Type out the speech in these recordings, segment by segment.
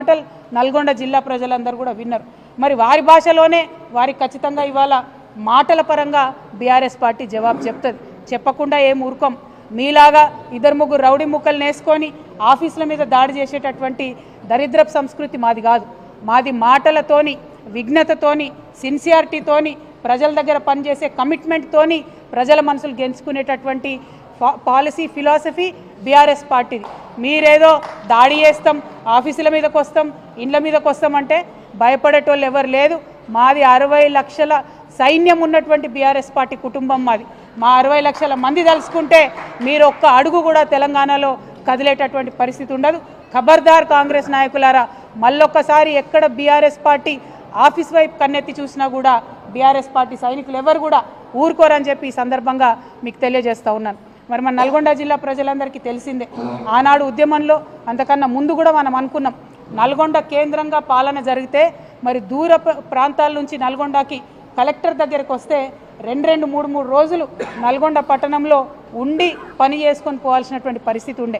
మాటలు నల్గొండ జిల్లా ప్రజలందరూ కూడా విన్నారు. మరి వారి భాషలోనే వారికి ఖచ్చితంగా ఇవాళ మాటల పరంగా బీఆర్ఎస్ పార్టీ జవాబు చెప్తుంది. చెప్పకుండా ఏం ఊరుకోం. మీలాగా ఇద్దరు ముగ్గురు రౌడీ ముక్కలు నేసుకొని ఆఫీసుల మీద దాడి చేసేటటువంటి దరిద్రపు సంస్కృతి మాది కాదు. మాది మాటలతోని, విఘ్నతతోని, సిన్సియారిటీతోని, ప్రజల దగ్గర పనిచేసే కమిట్మెంట్తోని ప్రజల మనసులు గెలుచుకునేటటువంటి పాలసీ ఫిలాసఫీ బీఆర్ఎస్ పార్టీది. మీరేదో దాడి చేస్తాం, ఆఫీసుల మీదకి వస్తాం, ఇండ్ల మీదకి వస్తామంటే భయపడేటోళ్ళు ఎవరు లేదు. మాది 60 లక్షల సైన్యం ఉన్నటువంటి బీఆర్ఎస్ పార్టీ కుటుంబం మాది. మా 60 లక్షల మంది తలుసుకుంటే మీరు ఒక్క అడుగు కూడా తెలంగాణలో కదిలేటటువంటి పరిస్థితి ఉండదు. ఖబర్దార్ కాంగ్రెస్ నాయకులారా, మళ్ళొక్కసారి ఎక్కడ బీఆర్ఎస్ పార్టీ ఆఫీస్ వైపు కన్నెత్తి చూసినా కూడా బీఆర్ఎస్ పార్టీ సైనికులు ఎవరు కూడా ఊరుకోరని చెప్పి ఈ సందర్భంగా మీకు తెలియజేస్తూ ఉన్నాను. మరి మన నల్గొండ జిల్లా ప్రజలందరికీ తెలిసిందే, ఆనాడు ఉద్యమంలో అంతకన్నా ముందు కూడా మనం అనుకున్నాం నల్గొండ కేంద్రంగా పాలన జరిగితే మరి దూర ప్రాంతాల నుంచి నల్గొండకి కలెక్టర్ దగ్గరికి వస్తే 2-3 రోజులు నల్గొండ పట్టణంలో ఉండి పని చేసుకొని పోవాల్సినటువంటి పరిస్థితి ఉండే.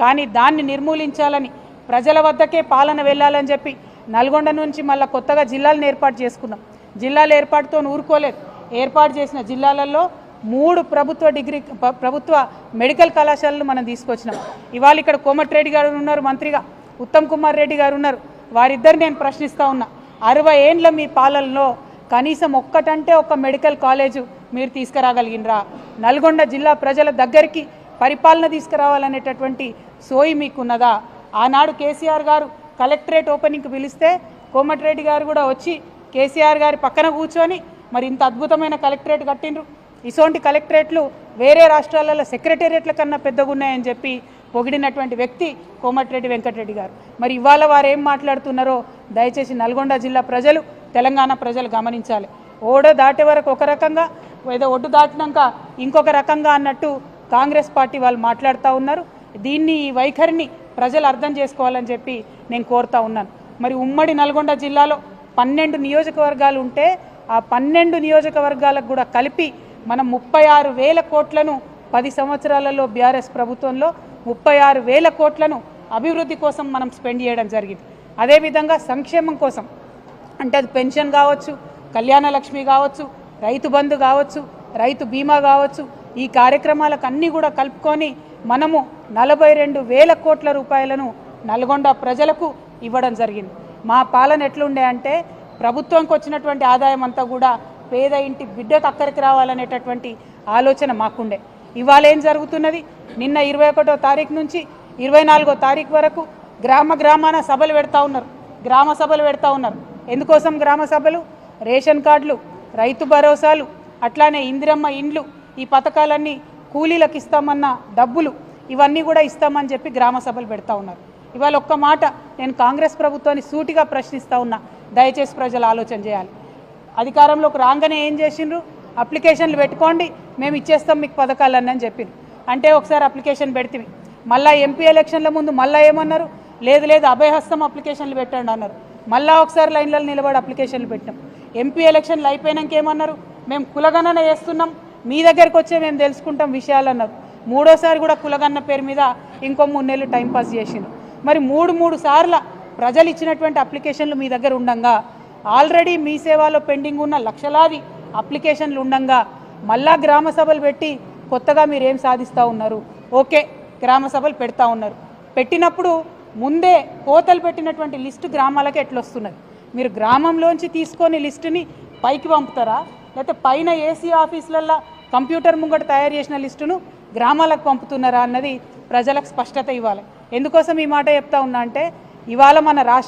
కానీ దాన్ని నిర్మూలించాలని, ప్రజల వద్దకే పాలన వెళ్ళాలని చెప్పి నల్గొండ నుంచి మళ్ళీ కొత్తగా జిల్లాలను ఏర్పాటు చేసుకున్నాం. జిల్లాల ఏర్పాటుతో ఊరుకోలేదు. ఏర్పాటు చేసిన జిల్లాలలో 3 ప్రభుత్వ మెడికల్ కళాశాలలు మనం తీసుకొచ్చినాం. ఇవాళ ఇక్కడ కోమటిరెడ్డి గారు ఉన్నారు మంత్రిగా, ఉత్తమ్ కుమార్ రెడ్డి గారు ఉన్నారు. వారిద్దరు నేను ప్రశ్నిస్తూ ఉన్నా, 60 ఏండ్ల మీ పాలనలో కనీసం ఒక్కటంటే ఒక మెడికల్ కాలేజు మీరు తీసుకురాగలిగినరా? నల్గొండ జిల్లా ప్రజల దగ్గరికి పరిపాలన తీసుకురావాలనేటటువంటి సోయి మీకున్నదా? ఆనాడు కేసీఆర్ గారు కలెక్టరేట్ ఓపెనింగ్కి పిలిస్తే కోమటిరెడ్డి గారు కూడా వచ్చి కేసీఆర్ గారి పక్కన కూర్చొని మరి ఇంత అద్భుతమైన కలెక్టరేట్ కట్టిండ్రు, ఇసోంటి కలెక్టరేట్లు వేరే రాష్ట్రాలలో సెక్రటేరియట్ల కన్నా పెద్దగా ఉన్నాయని చెప్పి పొగిడినటువంటి వ్యక్తి కోమటిరెడ్డి వెంకటరెడ్డి గారు. మరి ఇవాళ వారు ఏం మాట్లాడుతున్నారో దయచేసి నల్గొండ జిల్లా ప్రజలు, తెలంగాణ ప్రజలు గమనించాలి. ఓడ దాటే వరకు ఒక రకంగా, ఏదో ఒడ్డు దాటినాక ఇంకొక రకంగా అన్నట్టు కాంగ్రెస్ పార్టీ వాళ్ళు మాట్లాడుతూ ఉన్నారు. దీన్ని, ఈ వైఖరిని ప్రజలు అర్థం చేసుకోవాలని చెప్పి నేను కోరుతా ఉన్నాను. మరి ఉమ్మడి నల్గొండ జిల్లాలో 12 నియోజకవర్గాలు ఉంటే ఆ 12 నియోజకవర్గాలకు కూడా కలిపి మనం 36,000 కోట్లను 10 సంవత్సరాలలో బీఆర్ఎస్ ప్రభుత్వంలో 36,000 కోట్లను అభివృద్ధి కోసం మనం స్పెండ్ చేయడం జరిగింది. అదేవిధంగా సంక్షేమం కోసం అంటే అది పెన్షన్ కావచ్చు, కళ్యాణ లక్ష్మి కావచ్చు, రైతు బంధు కావచ్చు, రైతు బీమా కావచ్చు, ఈ కార్యక్రమాలకు అన్నీ కూడా కలుపుకొని మనము 42,000 కోట్ల రూపాయలను నల్గొండ ప్రజలకు ఇవ్వడం జరిగింది. మా పాలన ఎట్లుండే అంటే ప్రభుత్వంకి వచ్చినటువంటి ఆదాయం అంతా కూడా పేద ఇంటి బిడ్డకు అక్కడికి రావాలనేటటువంటి ఆలోచన మాకుండే. ఇవాళ ఏం జరుగుతున్నది? నిన్న 21వ తారీఖు నుంచి 24వ తారీఖు వరకు గ్రామాన సభలు పెడతా ఉన్నారు, గ్రామ సభలు పెడతా ఉన్నారు. ఎందుకోసం గ్రామ సభలు? రేషన్ కార్డులు, రైతు భరోసాలు, అట్లానే ఇందిరమ్మ ఇండ్లు, ఈ పథకాలన్నీ కూలీలకు ఇస్తామన్న డబ్బులు ఇవన్నీ కూడా ఇస్తామని చెప్పి గ్రామ సభలు పెడతా ఉన్నారు. ఇవాళ ఒక్క మాట నేను కాంగ్రెస్ ప్రభుత్వాన్ని సూటిగా ప్రశ్నిస్తూ ఉన్నా, దయచేసి ప్రజలు ఆలోచన చేయాలి. అధికారంలోకి రాగానే ఏం చేసిండ్రు? అప్లికేషన్లు పెట్టుకోండి, మేము ఇచ్చేస్తాం మీకు పథకాలన్నీ అని చెప్పిండ్రు. అంటే ఒకసారి అప్లికేషన్ పెడితే మళ్ళీ ఎంపీ ఎలక్షన్ల ముందు మళ్ళీ ఏమన్నారు? లేదు అభయహస్తం అప్లికేషన్లు పెట్టండి అన్నారు. మళ్ళీ ఒకసారి లైన్లలో నిలబడి అప్లికేషన్లు పెట్టాం. ఎంపీ ఎలక్షన్లు అయిపోయినాక ఏమన్నారు? మేము కులగణన చేస్తున్నాం, మీ దగ్గరికి వచ్చే మేము తెలుసుకుంటాం విషయాలు అన్నారు. 3వ సారి కూడా కులగణన పేరు మీద ఇంకో 3 నెలలు టైంపాస్ చేసిండ్రు. మరి 3 సార్ల ప్రజలు ఇచ్చినటువంటి అప్లికేషన్లు మీ దగ్గర ఉండంగా, ఆల్రెడీ మీ సేవలో పెండింగ్ ఉన్న లక్షలాది అప్లికేషన్లు ఉండంగా మళ్ళా గ్రామ సభలు పెట్టి కొత్తగా మీరు ఏం సాధిస్తూ ఉన్నారు? ఓకే, గ్రామ సభలు పెడతా ఉన్నారు. పెట్టినప్పుడు ముందే కోతలు పెట్టినటువంటి లిస్టు గ్రామాలకి ఎట్లొస్తున్నది? మీరు గ్రామంలోంచి తీసుకొని లిస్టుని పైకి పంపుతారా, లేకపోతే పైన ఏసీ ఆఫీసులల్లో కంప్యూటర్ ముంగట తయారు చేసిన లిస్టును గ్రామాలకు పంపుతున్నారా అన్నది ప్రజలకు స్పష్టత ఇవ్వాలి. ఎందుకోసం ఈ మాట చెప్తా ఉన్నా అంటే ఇవాళ మన రాష్ట్ర